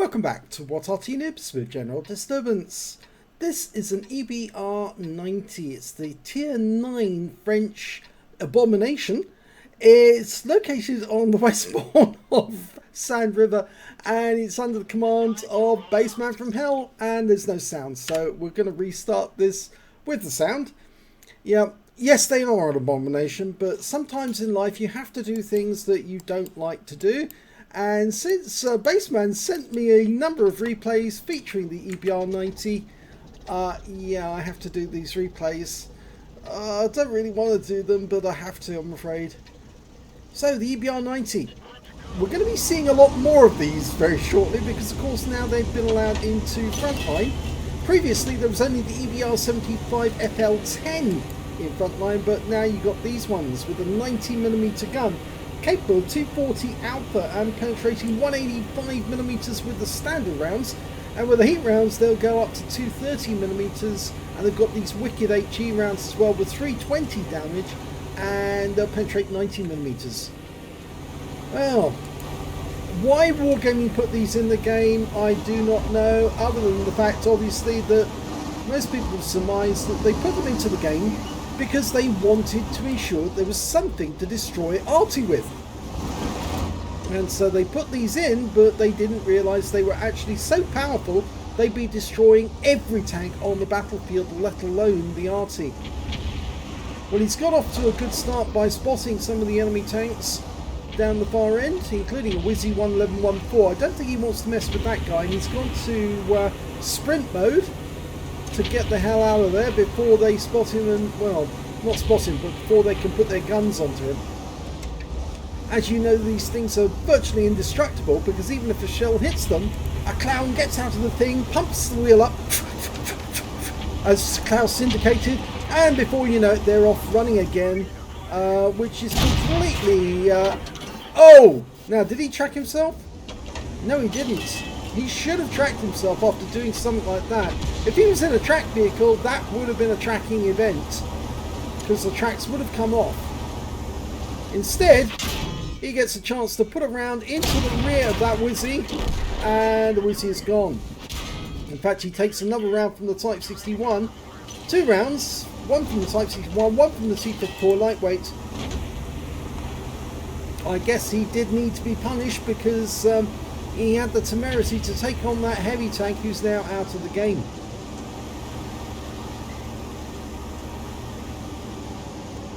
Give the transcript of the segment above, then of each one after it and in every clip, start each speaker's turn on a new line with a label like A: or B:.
A: Welcome back to What Arty Noobs with General Disturbance. This is an EBR90. It's the Tier 9 French abomination. It's located on the westbourne of Sand River and it's under the command of BassmanFromHell, and there's no sound, so we're going to restart this with the sound. Yeah, yes, they are an abomination, but sometimes in life you have to do things that you don't like to do. And since Bassman sent me a number of replays featuring the EBR90, yeah, I have to do these replays. I don't really want to do them, but I have to, I'm afraid. So, the EBR90. We're going to be seeing a lot more of these very shortly because, of course, now they've been allowed into Frontline. Previously, there was only the EBR75 FL10 in Frontline, but now you've got these ones with a 90mm gun, capable of 240 output and penetrating 185mm with the standard rounds, and with the heat rounds they'll go up to 230mm, and they've got these wicked HE rounds as well with 320 damage, and they'll penetrate 90mm. Well, why Wargaming put these in the game I do not know, other than the fact obviously that most people surmise that they put them into the game because they wanted to ensure there was something to destroy Arty with. And so they put these in, but they didn't realise they were actually so powerful they'd be destroying every tank on the battlefield, let alone the Arty. Well, he's got off to a good start by spotting some of the enemy tanks down the far end, including a Wizzy 11114. I don't think he wants to mess with that guy, and he's gone to sprint mode to get the hell out of there before they spot him, and, well, not spot him, but before they can put their guns onto him. As you know, these things are virtually indestructible because even if a shell hits them, a clown gets out of the thing, pumps the wheel up, as Klaus indicated, and before you know it, they're off running again, which is completely... Oh! Now, did he track himself? No, he didn't. He should have tracked himself after doing something like that. If he was in a track vehicle, that would have been a tracking event, because the tracks would have come off. Instead, he gets a chance to put a round into the rear of that Wizzy, and the Wizzy is gone. In fact, he takes another round from the Type 61. 2 rounds, one from the Type 61, one from the T-54 lightweight. I guess he did need to be punished because he had the temerity to take on that heavy tank who's now out of the game.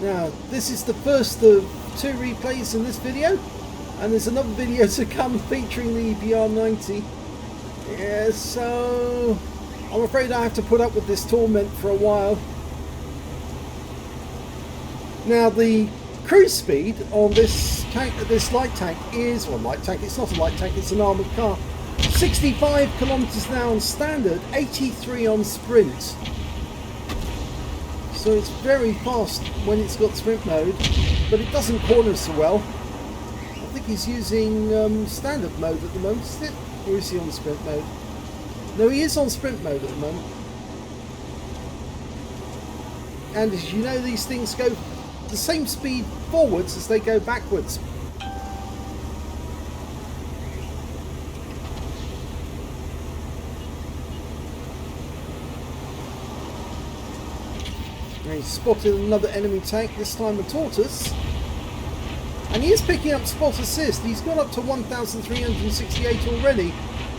A: Now, this is the first of 2 replays in this video, and there's another video to come featuring the EBR90. Yeah, so I'm afraid I have to put up with this torment for a while. Now, the cruise speed on this tank, this light tank is, well, light tank, it's not a light tank, it's an armoured car. 65 kilometers an hour on standard, 83 on sprint. So it's very fast when it's got sprint mode, but it doesn't corner so well. I think he's using standard mode at the moment, is it? Or is he on sprint mode? No, he is on sprint mode at the moment. And as you know, these things go the same speed forwards as they go backwards. And he's spotted another enemy tank, this time a Tortoise, and he is picking up spot assist. He's got up to 1,368 already,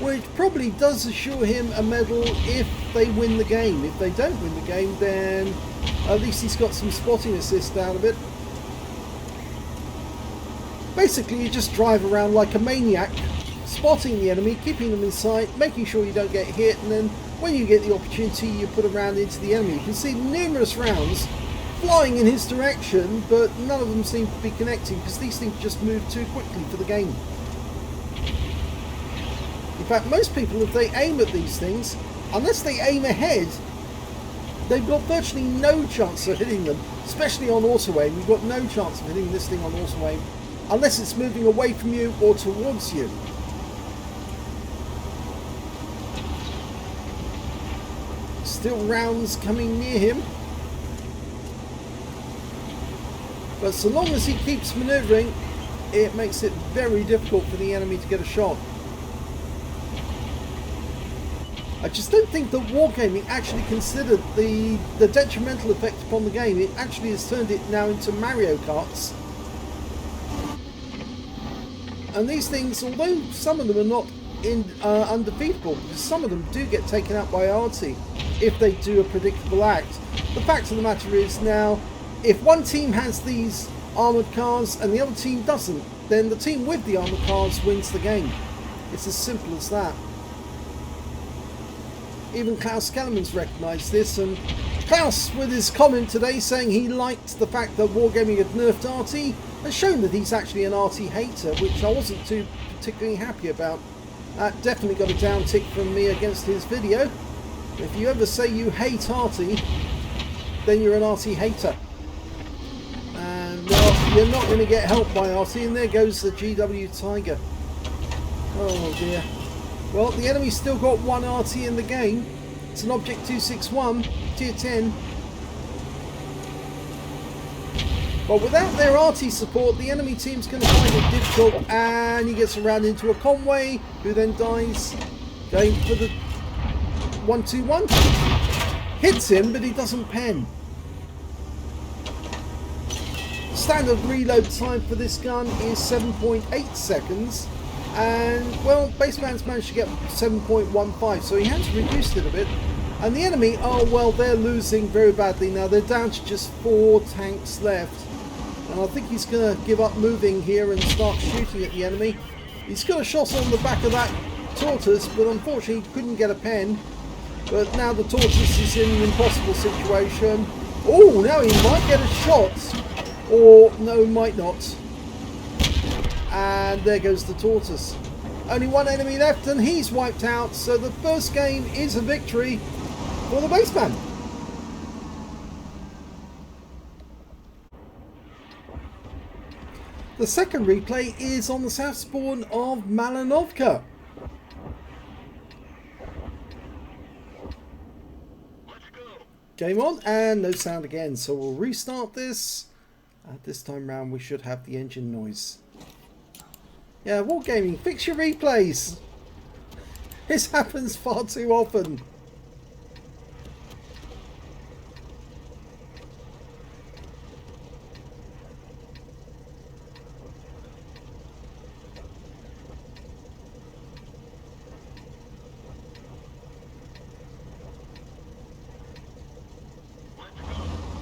A: which probably does assure him a medal if they win the game. If they don't win the game, then at least he's got some spotting assist out of it. Basically, you just drive around like a maniac, spotting the enemy, keeping them in sight, making sure you don't get hit, and then when you get the opportunity, you put a round into the enemy. You can see numerous rounds flying in his direction, but none of them seem to be connecting because these things just move too quickly for the game. In fact, most people, if they aim at these things, unless they aim ahead, they've got virtually no chance of hitting them, especially on auto aim. You've got no chance of hitting this thing on auto aim unless it's moving away from you or towards you. Still rounds coming near him, but so long as he keeps manoeuvring, it makes it very difficult for the enemy to get a shot. I just don't think that Wargaming actually considered the detrimental effect upon the game. It actually has turned it now into Mario Karts. And these things, although some of them are not undefeatable, because some of them do get taken out by Arty if they do a predictable act. The fact of the matter is now, if one team has these armoured cars and the other team doesn't, then the team with the armoured cars wins the game. It's as simple as that. Even Klaus Kellerman's recognised this, and Klaus, with his comment today saying he liked the fact that Wargaming had nerfed Arty, has shown that he's actually an Arty hater, which I wasn't too particularly happy about. That definitely got a down tick from me against his video. If you ever say you hate Arty, then you're an Arty hater. And you're not going to get help by Arty, and there goes the GW Tiger. Oh dear. Well, the enemy's still got one Arty in the game. It's an Object 261, tier 10. But without their Arty support, the enemy team's going to find it difficult, and he gets around into a Conway, who then dies, going for the 1-2-1. Hits him, but he doesn't pen. Standard reload time for this gun is 7.8 seconds. And, well, Bassman's managed to get 7.15, so he has reduced it a bit. And the enemy, oh, well, they're losing very badly now. They're down to just 4 tanks left. And I think he's going to give up moving here and start shooting at the enemy. He's got a shot on the back of that tortoise, but unfortunately he couldn't get a pen. But now the tortoise is in an impossible situation. Oh, now he might get a shot. Or, no, might not. And there goes the tortoise. Only one enemy left and he's wiped out. So the first game is a victory for the Bassman. The second replay is on the south spawn of Malinovka. Game on, and no sound again. So we'll restart this. This time round we should have the engine noise. Yeah, Wargaming, fix your replays. This happens far too often.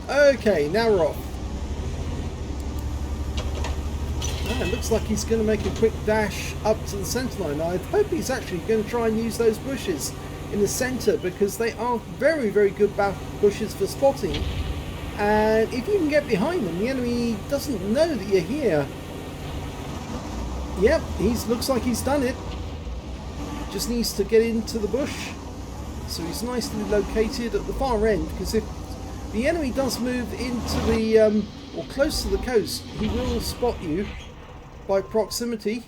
A: Okay, now we're off. It looks like he's going to make a quick dash up to the centre line. I hope he's actually going to try and use those bushes in the centre, because they are very, very good bushes for spotting. And if you can get behind them, the enemy doesn't know that you're here. Yep, looks like he's done it. Just needs to get into the bush. So he's nicely located at the far end, because if the enemy does move into the, or close to the coast, he will spot you by proximity.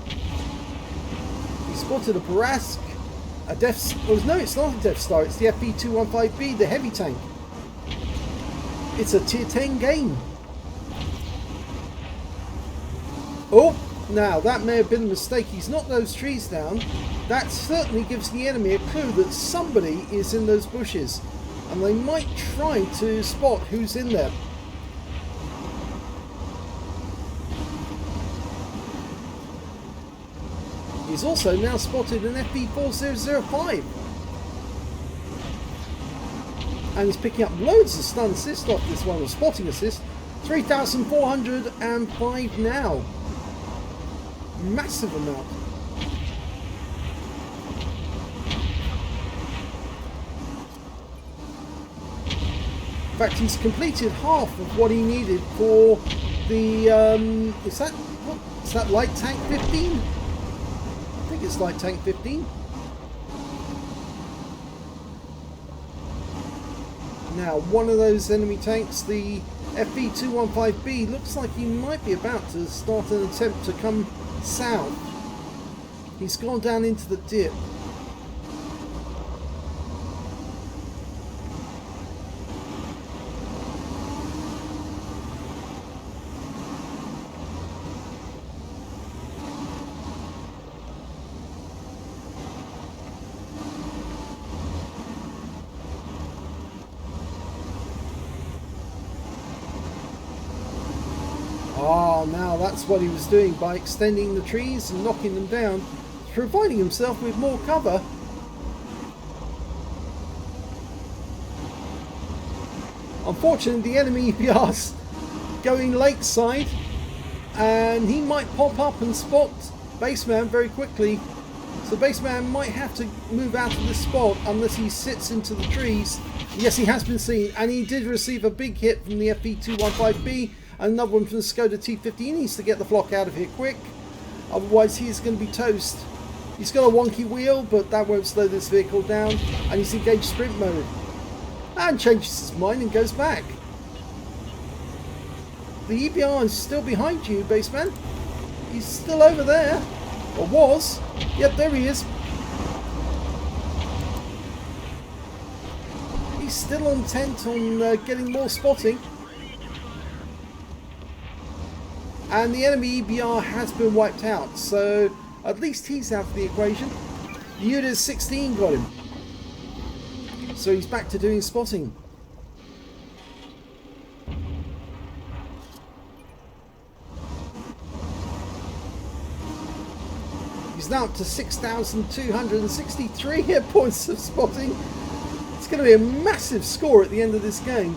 A: He spotted a Barask, a Death... Oh, no, it's not a Death Star, it's the FE215B, the heavy tank. It's a tier 10 game. Oh, now that may have been a mistake. He's knocked those trees down. That certainly gives the enemy a clue that somebody is in those bushes, and they might try to spot who's in there. He's also now spotted an FE4005. And he's picking up loads of stun assist off this one, or spotting assist. 3,405 now. Massive amount. In fact, he's completed half of what he needed for the, is that light tank 15? I think it's light tank 15. Now, one of those enemy tanks, the FE215B, looks like he might be about to start an attempt to come south. He's gone down into the dip. now that's what he was doing by extending the trees and knocking them down, providing himself with more cover. Unfortunately, the enemy EBR's going lakeside, and he might pop up and spot Bassman very quickly. So Bassman might have to move out of this spot unless he sits into the trees. Yes, he has been seen, and he did receive a big hit from the FE215B, and another one from the Skoda T50. He needs to get the flock out of here quick, otherwise he's going to be toast. He's got a wonky wheel, but that won't slow this vehicle down, and he's engaged sprint mode. And changes his mind and goes back. The EBR is still behind you, Bassman. He's still over there. Or was. Yep, there he is. He's still intent on getting more spotting. And the enemy EBR has been wiped out, so at least he's out of the equation. The Uda's 16 got him. So he's back to doing spotting. He's now up to 6,263 hit points of spotting. It's going to be a massive score at the end of this game.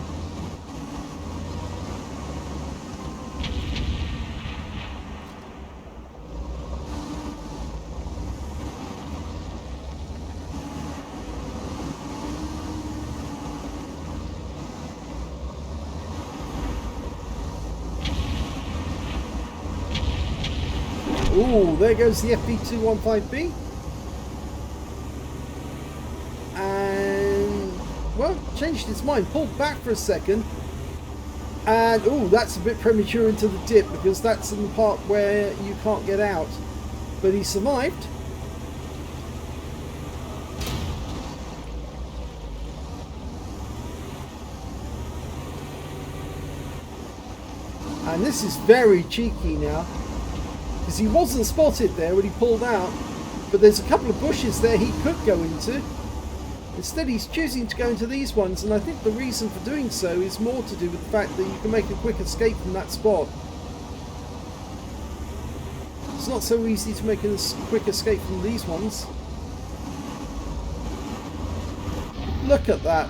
A: Ooh, there goes the FB215B. And, well, changed its mind. Pulled back for a second. And, ooh, that's a bit premature into the dip because that's in the part where you can't get out. But he survived. And this is very cheeky now, because he wasn't spotted there when he pulled out, but there's a couple of bushes there he could go into. Instead he's choosing to go into these ones, and I think the reason for doing so is more to do with the fact that you can make a quick escape from that spot. It's not so easy to make a quick escape from these ones. Look at that.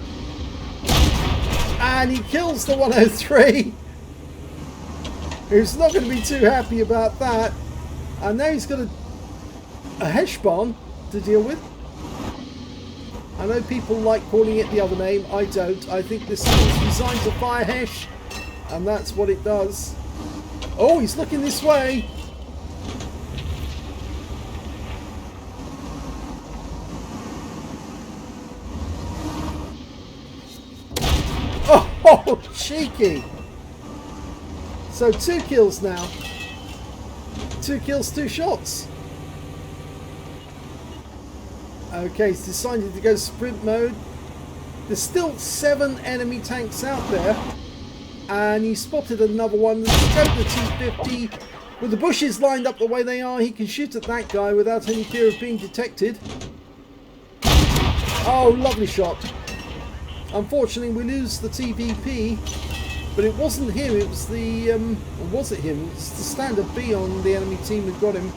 A: And he kills the 103. He's not going to be too happy about that. And now he's got a Heshbon to deal with. I know people like calling it the other name. I don't. I think this is designed to fire Hesh, and that's what it does. Oh, he's looking this way. Oh, cheeky. So 2 kills now. 2 kills, 2 shots. Okay, he's decided to go sprint mode. There's still 7 enemy tanks out there. And he spotted another one. The Skoda T50. With the bushes lined up the way they are, he can shoot at that guy without any fear of being detected. Oh, lovely shot. Unfortunately, we lose the TVP. But it wasn't him, it was the, or was it him? It's the standard B on the enemy team who got him.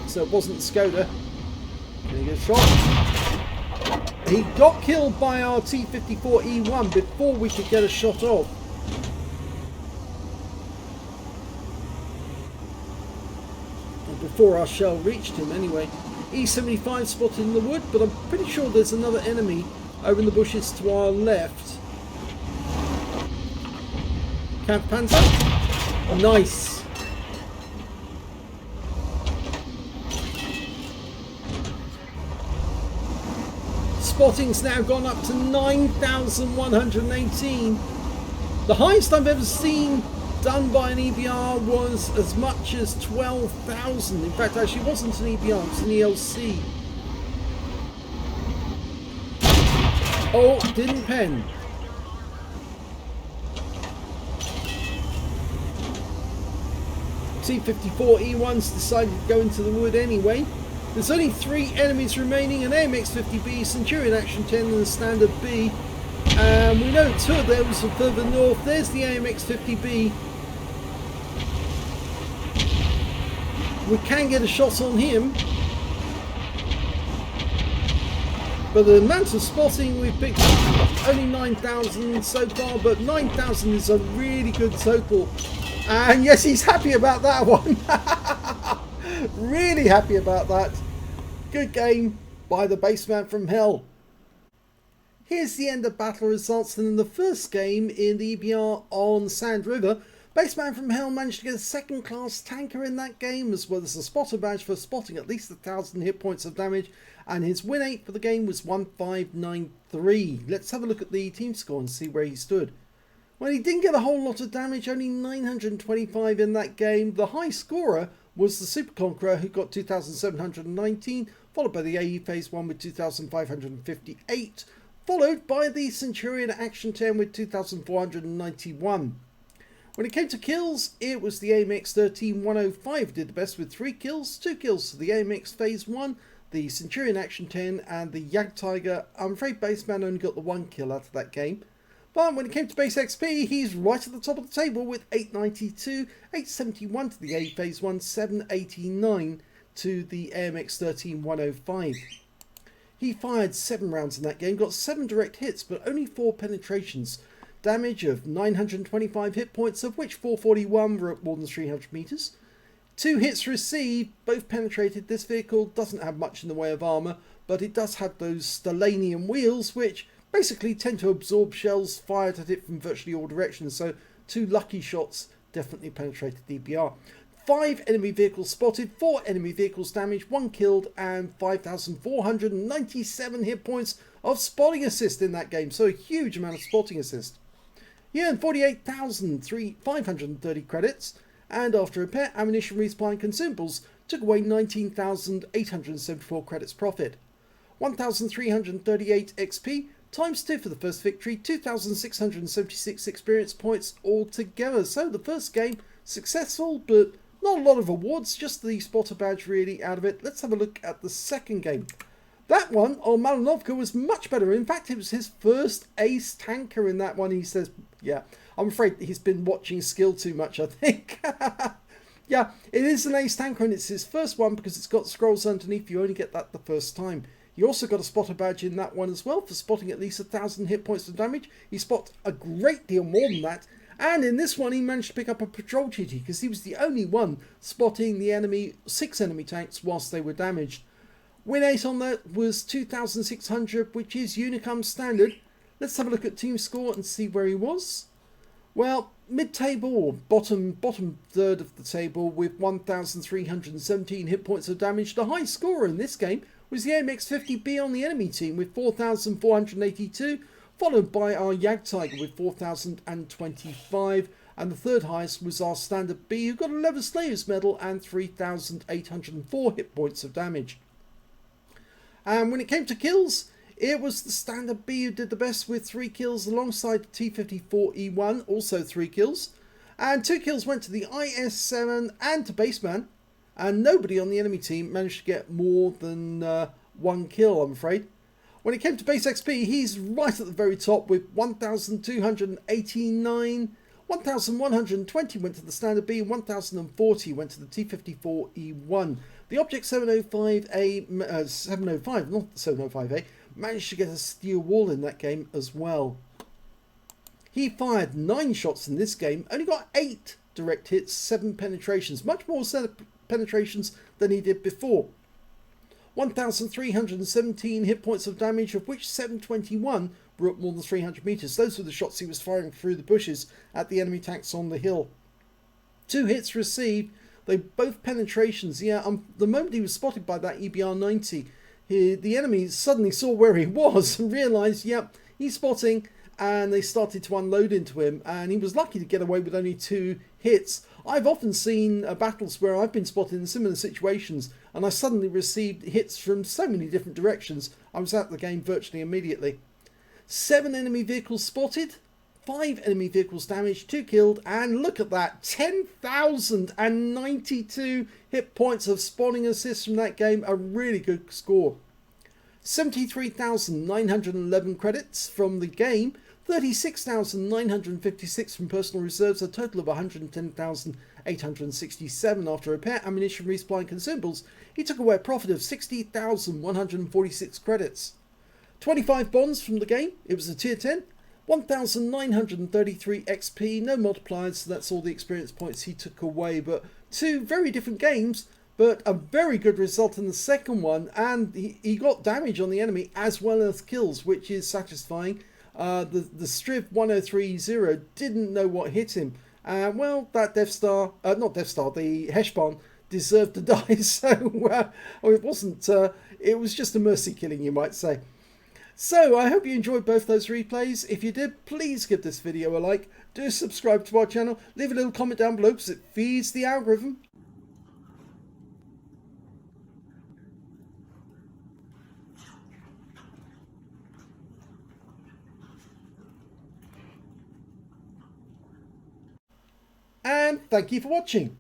A: So it wasn't Skoda. Can he get shot? He got killed by our T54E1 before we could get a shot off. And before our shell reached him anyway. E75 spotted in the wood, but I'm pretty sure there's another enemy over in the bushes to our left. Kampfpanzer. Nice. Spotting's now gone up to 9,118. The highest I've ever seen done by an EBR was as much as 12,000. In fact, actually it wasn't an EBR, it was an ELC. Oh, didn't pen. T54E1's decided to go into the wood anyway. There's only 3 enemies remaining, an AMX-50B, Centurion Action 10 and a Standard B. And we know two of those are further north. There's the AMX-50B. We can get a shot on him. But the amount of spotting we've picked up, only 9,000 so far, but 9,000 is a really good total. And yes, he's happy about that one. Really happy about that. Good game by the Bassman from Hell. Here's the end of battle results, and in the first game in the EBR on Sand River, Bassman from Hell managed to get a second class tanker in that game, as well as a spotter badge for spotting at least 1,000 hit points of damage, and his win rate for the game was 1593. Let's have a look at the team score and see where he stood. Well, he didn't get a whole lot of damage, only 925 in that game. The high scorer was the Super Conqueror, who got 2,719, followed by the AE Phase 1 with 2,558, followed by the Centurion Action 10 with 2,491. When it came to kills, it was the AMX-13105 did the best with 3 kills, 2 kills to the AMX Phase 1, the Centurion Action 10 and the Jagdtiger. I'm afraid Bassman only got the 1 kill out of that game. But when it came to base XP, he's right at the top of the table with 892, 871 to the A Phase 1, 789 to the AMX-13105. He fired 7 rounds in that game, got 7 direct hits, but only 4 penetrations. Damage of 925 hit points, of which 441 were at more than 300 meters. 2 hits received, both penetrated. This vehicle doesn't have much in the way of armor, but it does have those stellanium wheels, which basically tend to absorb shells fired at it from virtually all directions. So 2 lucky shots definitely penetrated the EBR. 5 enemy vehicles spotted, 4 enemy vehicles damaged, 1 killed, and 5,497 hit points of spotting assist in that game. So a huge amount of spotting assist. He earned 48,530 credits, and after repair, ammunition, resupply and consumables took away 19,874 credits profit. 1,338 XP times 2 for the first victory, 2,676 experience points altogether. So the first game successful, but not a lot of awards, just the spotter badge really out of it. Let's have a look at the second game. That one on Malinovka was much better. In fact, it was his first ace tanker in that one. He says, yeah, I'm afraid he's been watching skill too much, I think. Yeah, it is an ace tanker and it's his first one because it's got scrolls underneath. You only get that the first time. He also got a spotter badge in that one as well for spotting at least 1,000 hit points of damage. He spotted a great deal more than that. And in this one, he managed to pick up a patrol duty because he was the only one spotting the enemy, 6 enemy tanks whilst they were damaged. Win rate on that was 2,600, which is Unicum standard. Let's have a look at team score and see where he was. Well, mid-table or bottom third of the table with 1,317 hit points of damage. The high scorer in this game was the AMX-50B on the enemy team with 4,482, followed by our Jagdtiger with 4,025, and the third highest was our Standard B, who got a Leather Slayer's medal and 3,804 hit points of damage. And when it came to kills, it was the Standard B who did the best with 3 kills alongside the T-54E1, also 3 kills. And 2 kills went to the IS-7 and to Bassman. And nobody on the enemy team managed to get more than 1 kill, I'm afraid. When it came to base XP, he's right at the very top with 1,289. 1,120 went to the Standard B, 1,040 went to the T-54E1. The Object 705A, 705, not the 705A, managed to get a steel wall in that game as well. He fired 9 shots in this game, only got 8 direct hits, 7 penetrations, much more penetrations than he did before. 1,317 hit points of damage, of which 721 were at more than 300 meters. Those were the shots he was firing through the bushes at the enemy tanks on the hill. 2 hits received, they both penetrations. Yeah, the moment he was spotted by that EBR-90, the enemy suddenly saw where he was and realised, yep, he's spotting, and they started to unload into him, and he was lucky to get away with only 2 hits. I've often seen battles where I've been spotted in similar situations, and I suddenly received hits from so many different directions, I was out of the game virtually immediately. 7 enemy vehicles spotted, 5 enemy vehicles damaged, 2 killed, and look at that, 10,092 hit points of spawning assists from that game, a really good score. 73,911 credits from the game, 36,956 from personal reserves, a total of 110,867 after repair, ammunition, resupply and consumables. He took away a profit of 60,146 credits. 25 bonds from the game, it was a tier 10, 1,933 XP, no multipliers, so that's all the experience points he took away, but two very different games, but a very good result in the second one, and he got damage on the enemy as well as kills, which is satisfying. The Striv 1030 didn't know what hit him. Well, that Death Star, not Death Star, the Heshbon deserved to die, so it wasn't, it was just a mercy killing, you might say. So, I hope you enjoyed both those replays. If you did, please give this video a like, do subscribe to our channel, leave a little comment down below because it feeds the algorithm. And thank you for watching.